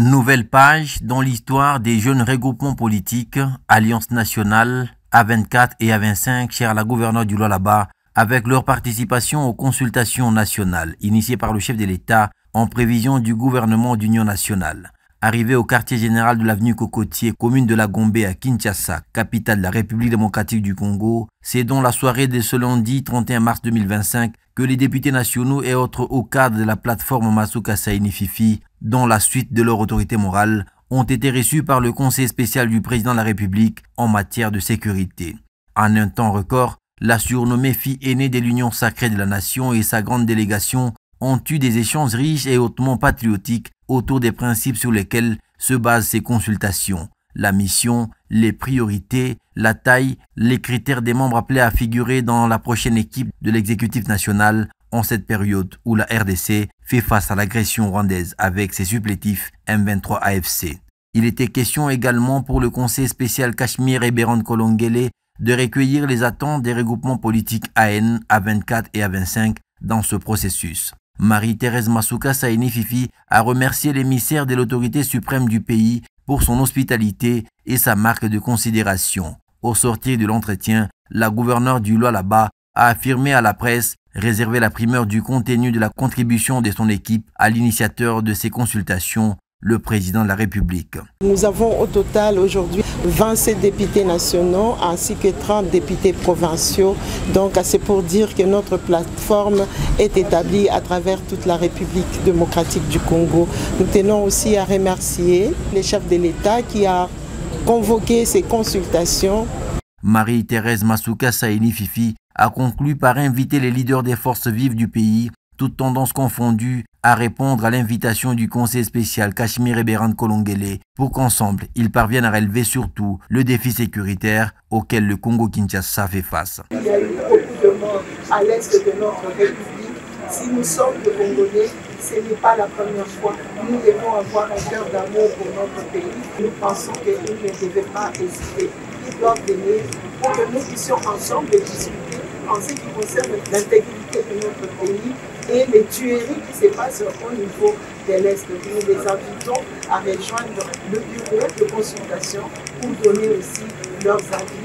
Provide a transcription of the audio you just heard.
Nouvelle page dans l'histoire des jeunes regroupements politiques, Alliance nationale, A24 et A25, chers à la gouverneure du Lualaba, avec leur participation aux consultations nationales initiées par le chef de l'État en prévision du gouvernement d'union nationale. Arrivé au quartier général de l'avenue Cocotier, commune de la Gombe à Kinshasa, capitale de la République démocratique du Congo, c'est dans la soirée de ce lundi 31 mars 2025 que les députés nationaux et autres hauts cadres de la plateforme Masuka Saini Fifi, dans la suite de leur autorité morale, ont été reçus par le conseil spécial du président de la République en matière de sécurité. En un temps record, la surnommée fille aînée de l'Union sacrée de la nation et sa grande délégation ont eu des échanges riches et hautement patriotiques autour des principes sur lesquels se basent ces consultations. La mission, les priorités, la taille, les critères des membres appelés à figurer dans la prochaine équipe de l'exécutif national en cette période où la RDC fait face à l'agression rwandaise avec ses supplétifs M23 AFC. Il était question également pour le conseil spécial Cachemire et Béran Kolongele de recueillir les attentes des regroupements politiques AN, A24 et A25 dans ce processus. Marie-Thérèse Masuka Saini Fifi a remercié l'émissaire de l'autorité suprême du pays pour son hospitalité et sa marque de considération. Au sortir de l'entretien, la gouverneure du Lualaba a affirmé à la presse réserver la primeur du contenu de la contribution de son équipe à l'initiateur de ces consultations, le président de la République. Nous avons au total aujourd'hui 27 députés nationaux ainsi que 30 députés provinciaux. Donc c'est pour dire que notre plateforme est établie à travers toute la République démocratique du Congo. Nous tenons aussi à remercier les chefs de l'État qui a convoqué ces consultations. Marie-Thérèse Masuka Saini Fifi a conclu par inviter les leaders des forces vives du pays, toutes tendances confondues, à répondre à l'invitation du conseil spécial Cachemire et Béran Kolongele pour qu'ensemble, ils parviennent à relever surtout le défi sécuritaire auquel le Congo-Kinshasa fait face. Il y a eu beaucoup de morts à l'est de notre République. Si nous sommes des Congolais, ce n'est pas la première fois. Nous devons avoir un cœur d'amour pour notre pays. Nous pensons qu'ils ne devaient pas hésiter. Ils doivent venir pour que nous puissions ensemble discuter en ce qui concerne l'intégrité de notre pays et les tueries qui se passent au niveau de l'Est. Nous les invitons à rejoindre le bureau de consultation pour donner aussi leurs avis.